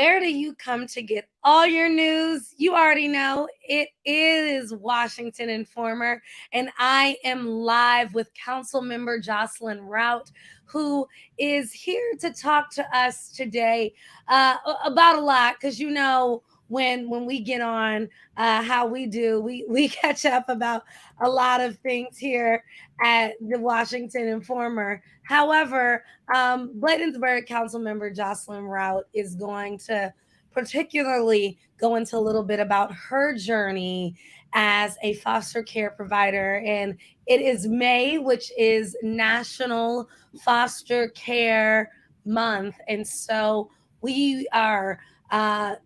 where do you come to get all your news? You already know it is Washington Informer, and I am live with Council Member Jocelyn Route, who is here to talk to us today about a lot. Because when we get on, how we do, we catch up about a lot of things here at the Washington Informer. However, Bladensburg Council Member Jocelyn Route is going to particularly go into a little bit about her journey as a foster care provider. And it is May, which is National Foster Care Month. And so we are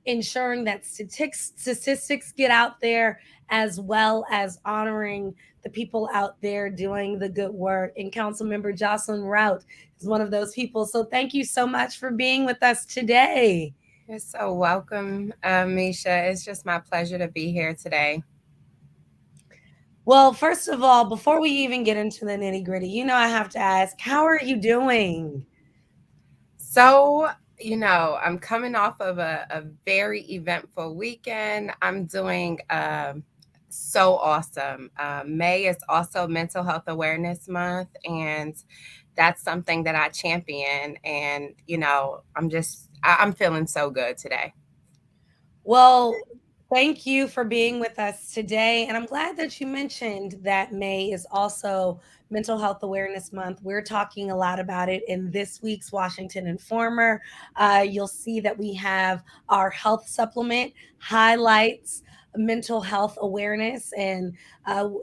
ensuring that statistics get out there, as well as honoring the people out there doing the good work. And Councilmember Jocelyn Route is one of those people. So thank you so much for being with us today. You're so welcome, Misha. It's just my pleasure to be here today. Well, first of all, before we even get into the nitty gritty, I have to ask, how are you doing? So, I'm coming off of a very eventful weekend. I'm doing so awesome. May is also Mental Health Awareness Month, and that's something that I champion. And, I'm feeling so good today. Well, thank you for being with us today. And I'm glad that you mentioned that May is also Mental Health Awareness Month. We're talking a lot about it in this week's Washington Informer. You'll see that we have our health supplement highlights mental health awareness, and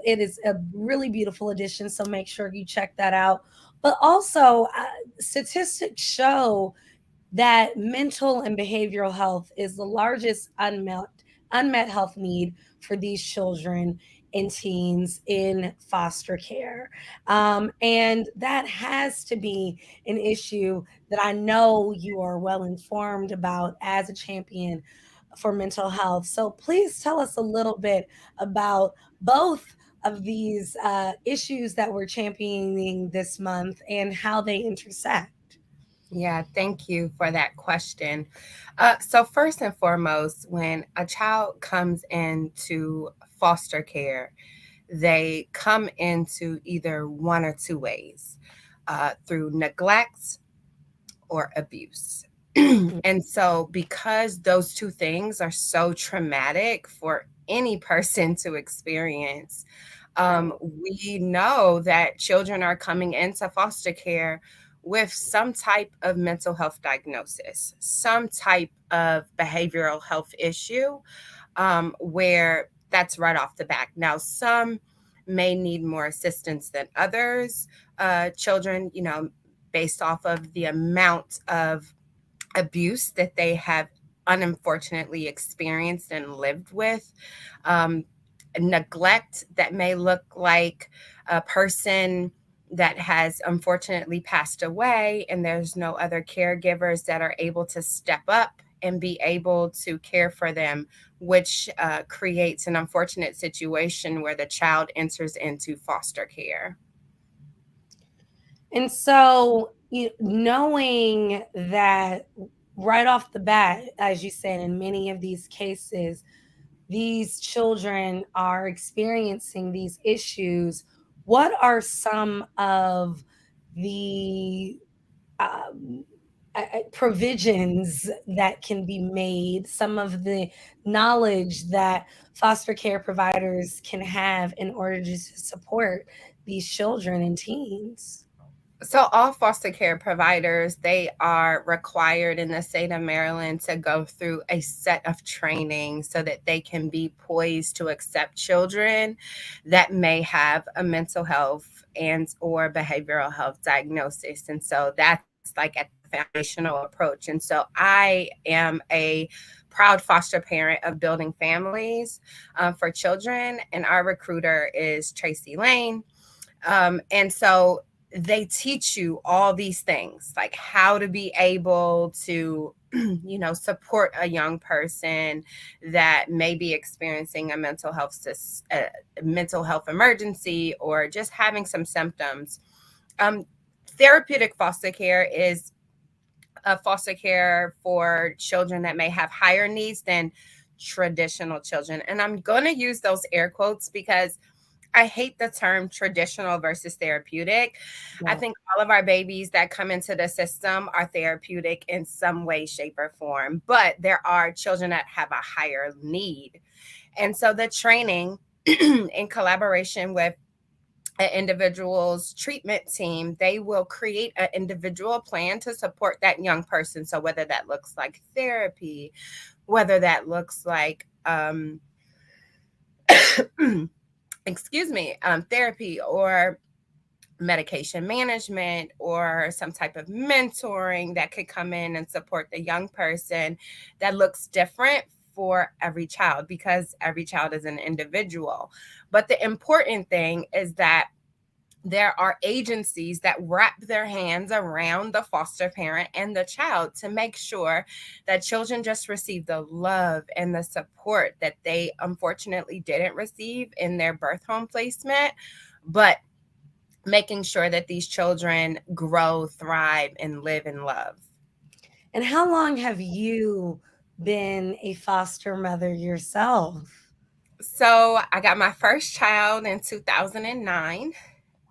it is a really beautiful edition. So make sure you check that out. But also, statistics show that mental and behavioral health is the largest unmet health need for these children and teens in foster care. And that has to be an issue that I know you are well informed about as a champion for mental health. So please tell us a little bit about both of these issues that we're championing this month and how they intersect. Yeah, thank you for that question. So, first and foremost, when a child comes into foster care, they come into either one or two ways, through neglect or abuse. And so, because those two things are so traumatic for any person to experience, we know that children are coming into foster care with some type of mental health diagnosis, some type of behavioral health issue, where that's right off the back. Now, some may need more assistance than others. Children, based off of the amount of abuse that they have unfortunately experienced and lived with. Neglect that may look like a person that has unfortunately passed away, and there's no other caregivers that are able to step up and be able to care for them, which creates an unfortunate situation where the child enters into foster care. And so, knowing that right off the bat, as you said, in many of these cases, these children are experiencing these issues, what are some of the um, provisions that can be made, some of the knowledge that foster care providers can have in order to support these children and teens? So all foster care providers, they are required in the state of Maryland to go through a set of training so that they can be poised to accept children that may have a mental health and or behavioral health diagnosis. And so that's like at the foundational approach. And so I am a proud foster parent of building families for children, and our recruiter is Tracy Lane. And so they teach you all these things, like how to be able to support a young person that may be experiencing a mental health emergency or just having some symptoms. um, Therapeutic foster care is foster care for children that may have higher needs than traditional children. And I'm going to use those air quotes because I hate the term traditional versus therapeutic. I Yeah. think all of our babies that come into the system are therapeutic in some way, shape, or form, but there are children that have a higher need. And so the training in collaboration with an individual's treatment team, they will create an individual plan to support that young person. So whether that looks like therapy, whether that looks like excuse me, therapy or medication management or some type of mentoring that could come in and support the young person, that looks different for every child because every child is an individual. But the important thing is that there are agencies that wrap their hands around the foster parent and the child to make sure that children just receive the love and the support that they unfortunately didn't receive in their birth home placement, but making sure that these children grow, thrive, and live in love. And how long have you been a foster mother yourself? So I got my first child in 2009.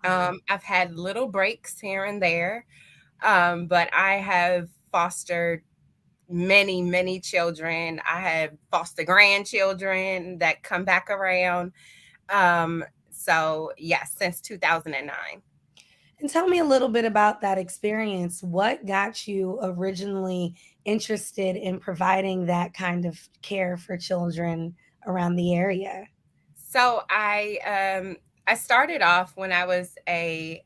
Wow. I've had little breaks here and there, but I have fostered many, many children. I have foster grandchildren that come back around. So, yes, since 2009. And tell me a little bit about that experience. What got you originally interested in providing that kind of care for children around the area? So I started off when I was a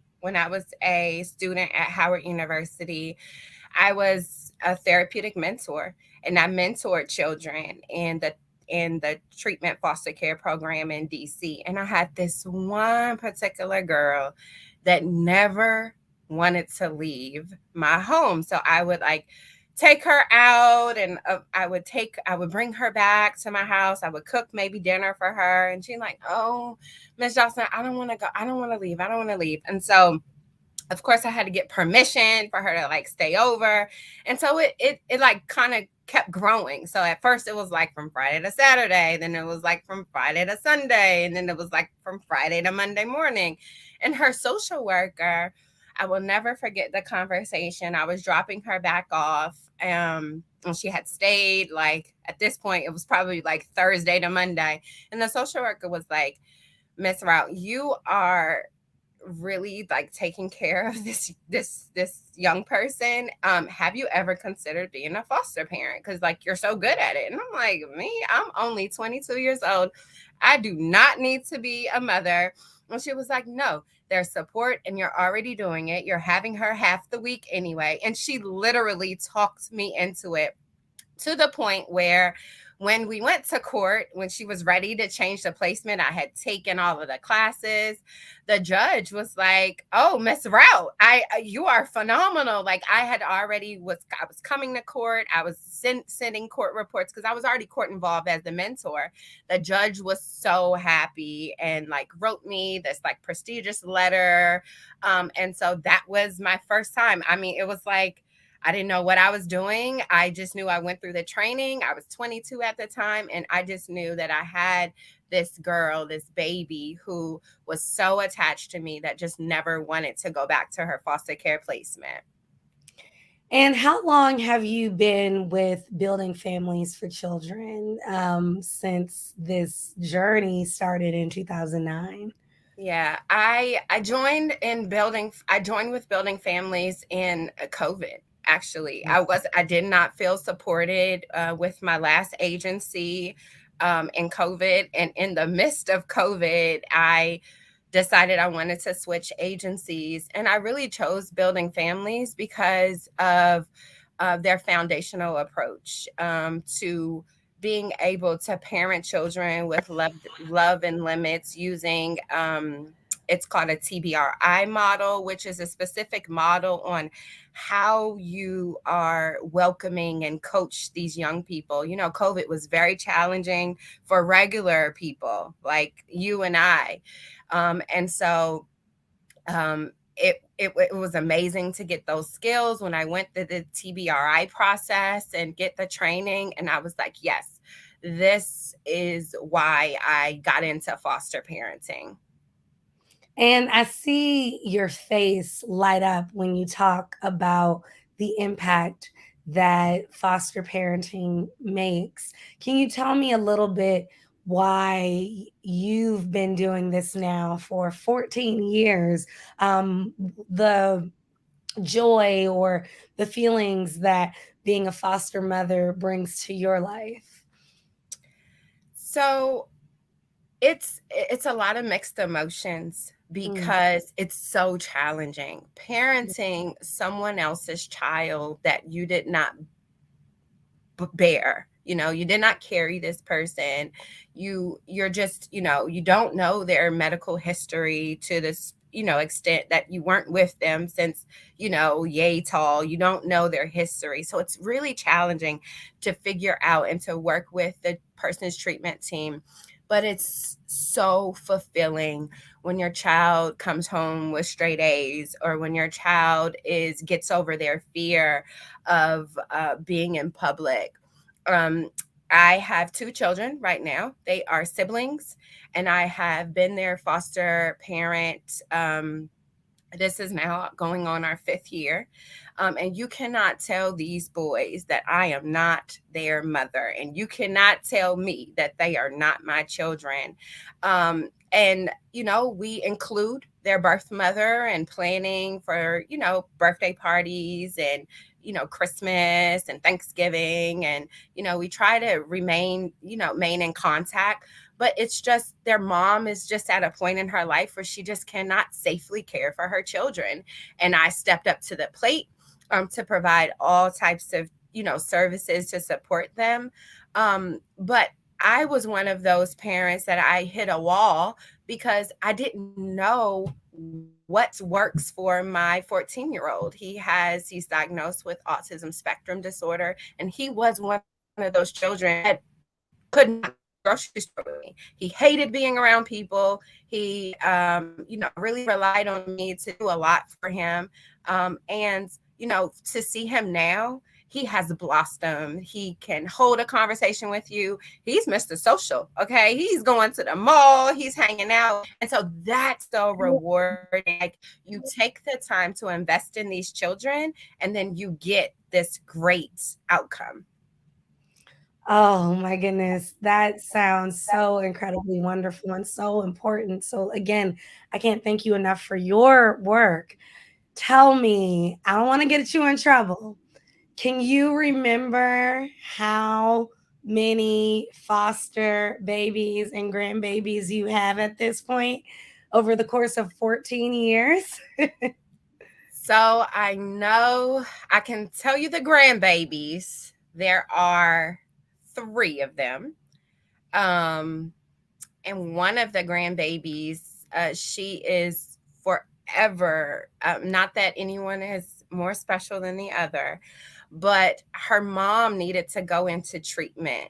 student at Howard University. I was a therapeutic mentor, and I mentored children in the treatment foster care program in DC. And I had this one particular girl that never wanted to leave my home. So I would like take her out, and I would bring her back to my house. I would cook maybe dinner for her, and she's like, "Oh, Miss Jocelyn, I don't want to go. I don't want to leave. I don't want to leave." And so of course I had to get permission for her to like stay over. And so it like kind of kept growing. So at first it was like from Friday to Saturday, then it was like from Friday to Sunday, and then it was like from Friday to Monday morning. And her social worker, I will never forget the conversation. I was dropping her back off, and she had stayed, like at this point it was probably like Thursday to Monday, and the social worker was like, "Miss Route, you are really like taking care of this young person. Have you ever considered being a foster parent? Because like you're so good at it." And I'm like, "Me, I'm only 22 years old. I do not need to be a mother." And she was like, "No, there's support and you're already doing it. You're having her half the week anyway." And she literally talked me into it, to the point where when we went to court, when she was ready to change the placement, I had taken all of the classes. The judge was like, "Oh, Miss Route, you are phenomenal." Like I was coming to court. I was sending court reports because I was already court involved as the mentor. The judge was so happy and like wrote me this like prestigious letter. And so that was my first time. I mean, it was like I didn't know what I was doing. I just knew I went through the training. I was 22 at the time, and I just knew that I had this girl, this baby who was so attached to me that just never wanted to go back to her foster care placement. And how long have you been with Building Families for Children since this journey started in 2009? Yeah, I joined with Building Families in COVID. Actually, I did not feel supported with my last agency in COVID, and in the midst of COVID, I decided I wanted to switch agencies, and I really chose Building Families because of their foundational approach to being able to parent children with love and limits using it's called a TBRI model, which is a specific model on how you are welcoming and coach these young people. You know, COVID was very challenging for regular people like you and I. And so it it was amazing to get those skills when I went through the TBRI process and get the training. And I was like, yes, this is why I got into foster parenting. And I see your face light up when you talk about the impact that foster parenting makes. Can you tell me a little bit why you've been doing this now for 14 years? The joy or the feelings that being a foster mother brings to your life? So it's a lot of mixed emotions Mm. because it's so challenging parenting someone else's child that you did not bear. You did not carry this person. You're just, you don't know their medical history to this, extent that you weren't with them since, yay tall. You don't know their history, so it's really challenging to figure out and to work with the person's treatment team. But it's so fulfilling when your child comes home with straight A's, or when your child is gets over their fear of being in public. um, I have two children right now. They are siblings, and I have been their foster parent. This is now going on our fifth year. And you cannot tell these boys that I am not their mother, and you cannot tell me that they are not my children. And, we include their birth mother and planning for, birthday parties and, Christmas and Thanksgiving. And, we try to remain in contact, but it's just their mom is just at a point in her life where she just cannot safely care for her children. And I stepped up to the plate to provide all types of, services to support them. But I was one of those parents that I hit a wall because I didn't know what works for my 14-year-old. He's diagnosed with autism spectrum disorder, and he was one of those children that could not grocery store with me. He hated being around people. He, really relied on me to do a lot for him. And, to see him now, he has blossomed. He can hold a conversation with you. He's Mr. Social. Okay. He's going to the mall. He's hanging out. And so that's so rewarding. Like, you take the time to invest in these children, and then you get this great outcome. Oh my goodness, that sounds so incredibly wonderful and so important. So, again, I can't thank you enough for your work. Tell me, I don't want to get you in trouble. Can you remember how many foster babies and grandbabies you have at this point over the course of 14 years? So I know I can tell you the grandbabies. There are three of them. Um, and one of the grandbabies, she is forever. Not that anyone is more special than the other, but her mom needed to go into treatment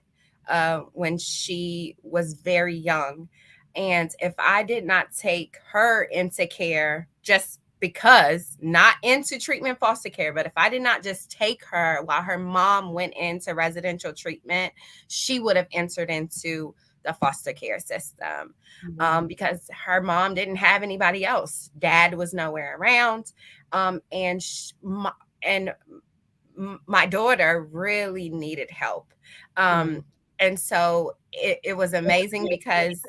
when she was very young. And if I did not take her into care, just because not into treatment foster care, but if I did not just take her while her mom went into residential treatment, she would have entered into the foster care system, because her mom didn't have anybody else. Dad was nowhere around. And and my daughter really needed help. Mm. And so it was amazing because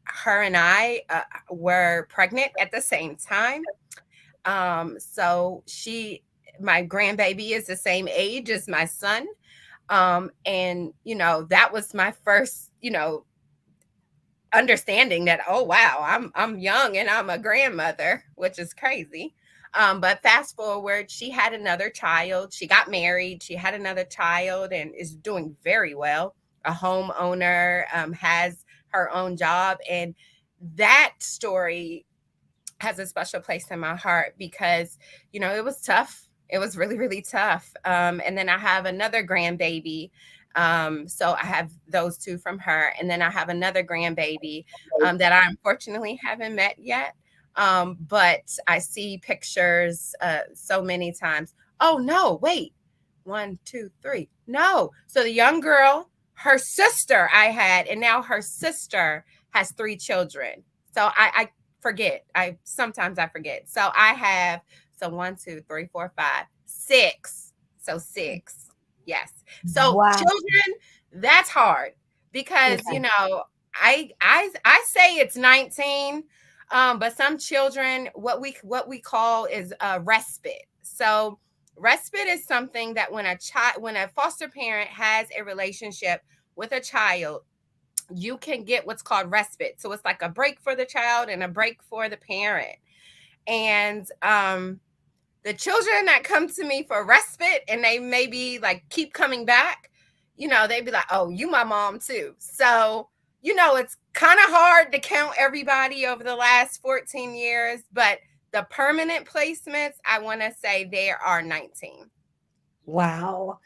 her and I were pregnant at the same time. So my grandbaby is the same age as my son. And, that was my first, understanding that, oh wow, I'm young and I'm a grandmother, which is crazy. But fast forward, she had another child. She got married. She had another child and is doing very well. A homeowner, has her own job, and that story has a special place in my heart because it was tough. It was really, really tough. And then I have another grandbaby. So I have those two from her, and then I have another grandbaby that I unfortunately haven't met yet. But I see pictures so many times. Oh, no, wait. 1, 2, 3. No. So the young girl, her sister I had, and now her sister has 3 children. So I forget. Sometimes I forget. So I have, so 1, 2, 3, 4, 5, 6. So 6. Yes. So Wow. children, that's hard because, Okay. I say it's 19, but some children, what we call is respite. So respite is something that when a foster parent has a relationship with a child, you can get what's called respite. So it's like a break for the child and a break for the parent. And the children that come to me for respite and they maybe like keep coming back, they'd be like, oh, you my mom too. So, it's kind of hard to count everybody over the last 14 years, but the permanent placements, I want to say there are 19. Wow.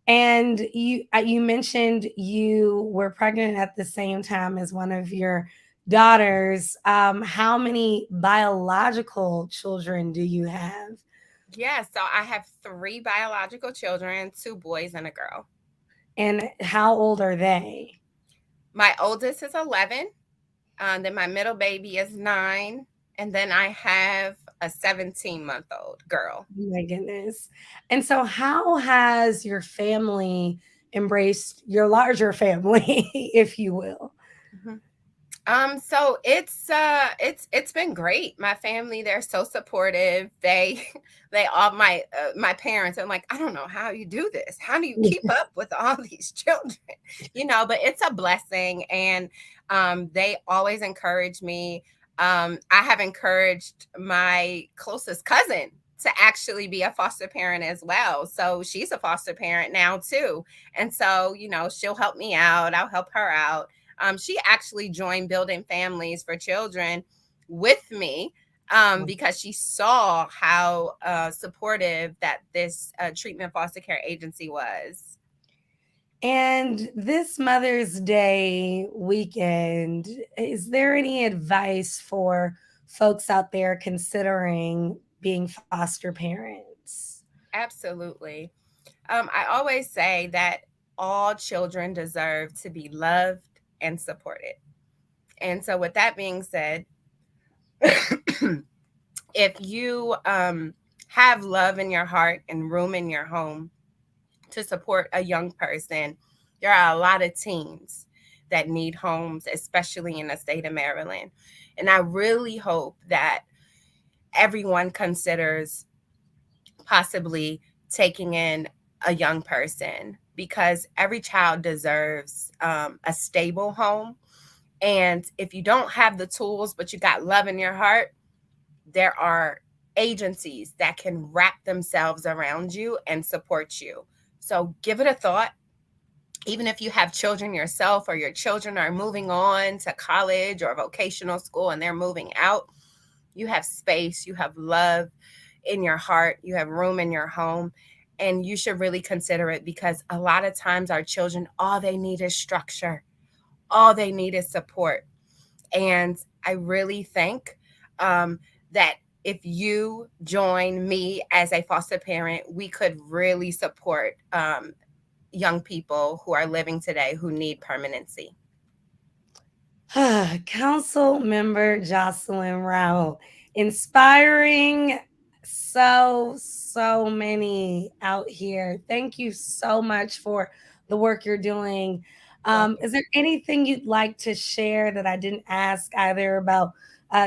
And you mentioned you were pregnant at the same time as one of your daughters. How many biological children do you have? Yeah, so I have 3 biological children, 2 boys and a girl. And how old are they? My oldest is 11. Then my middle baby is 9. And then I have a 17-month-old girl. Oh my goodness. And so how has your family embraced your larger family, if you will? Mhm. So it's been great. My family, they're so supportive. They they all my parents. I'm like, I don't know how you do this. How do you keep up with all these children? But it's a blessing, and they always encourage me. I have encouraged my closest cousin to actually be a foster parent as well. So she's a foster parent now too, and so she'll help me out. I'll help her out. She actually joined Building Families for Children with me because she saw how supportive that this treatment foster care agency was. And this Mother's Day weekend, is there any advice for folks out there considering being foster parents? Absolutely. I always say that all children deserve to be loved and supported. And so, with that being said, if you have love in your heart and room in your home to support a young person, there are a lot of teens that need homes, especially in the state of Maryland. And I really hope that everyone considers possibly taking in a young person because every child deserves a stable home. And if you don't have the tools, but you got love in your heart, there are agencies that can wrap themselves around you and support you. So give it a thought. Even if you have children yourself or your children are moving on to college or vocational school and they're moving out, you have space, you have love in your heart, you have room in your home, and you should really consider it because a lot of times our children, all they need is structure, all they need is support. And I really think that if you join me as a foster parent, we could really support young people who are living today who need permanency. Council member Jocelyn Route, inspiring so many out here. Thank you so much for the work you're doing. Welcome. Is there anything you'd like to share that I didn't ask either about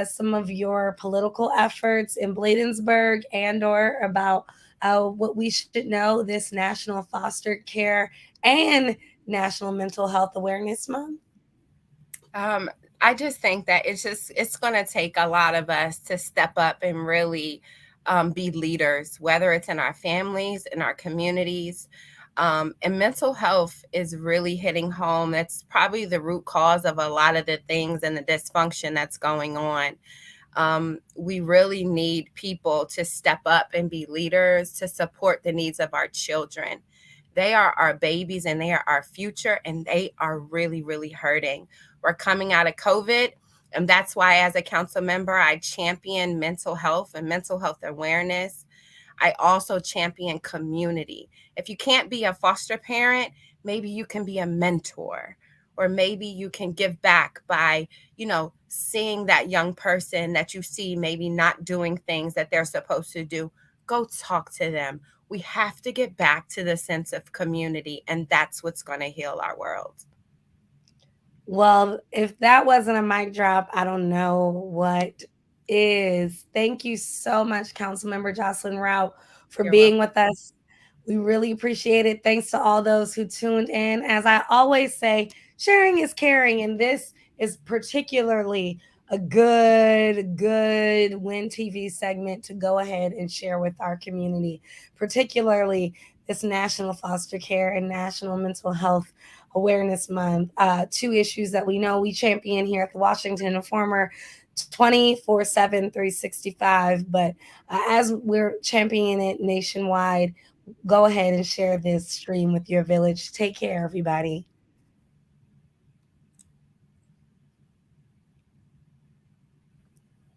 some of your political efforts in Bladensburg and/or about what we should know this National Foster Care and National Mental Health Awareness Month? Um, I just think that it's going to take a lot of us to step up and really be leaders, whether it's in our families, in our communities. And mental health is really hitting home. That's probably the root cause of a lot of the things and the dysfunction that's going on. We really need people to step up and be leaders to support the needs of our children. They are our babies and they are our future, and they are really, really hurting. We're coming out of COVID. And that's why, as a council member, I champion mental health and mental health awareness. I also champion community. If you can't be a foster parent, maybe you can be a mentor, or maybe you can give back by, seeing that young person that you see maybe not doing things that they're supposed to do. Go talk to them. We have to get back to the sense of community, and that's what's going to heal our world. Well, if that wasn't a mic drop, I don't know what is. Thank you so much, Councilmember Jocelyn Route, for You're being welcome. with us. We really appreciate it. Thanks to all those who tuned in. As I always say, sharing is caring, and this is particularly a good Win TV segment to go ahead and share with our community, particularly this National Foster Care and National Mental Health Awareness Month. Two issues that we know we champion here at the Washington Informer 24/7, 365. But as we're championing it nationwide, go ahead and share this stream with your village. Take care, everybody.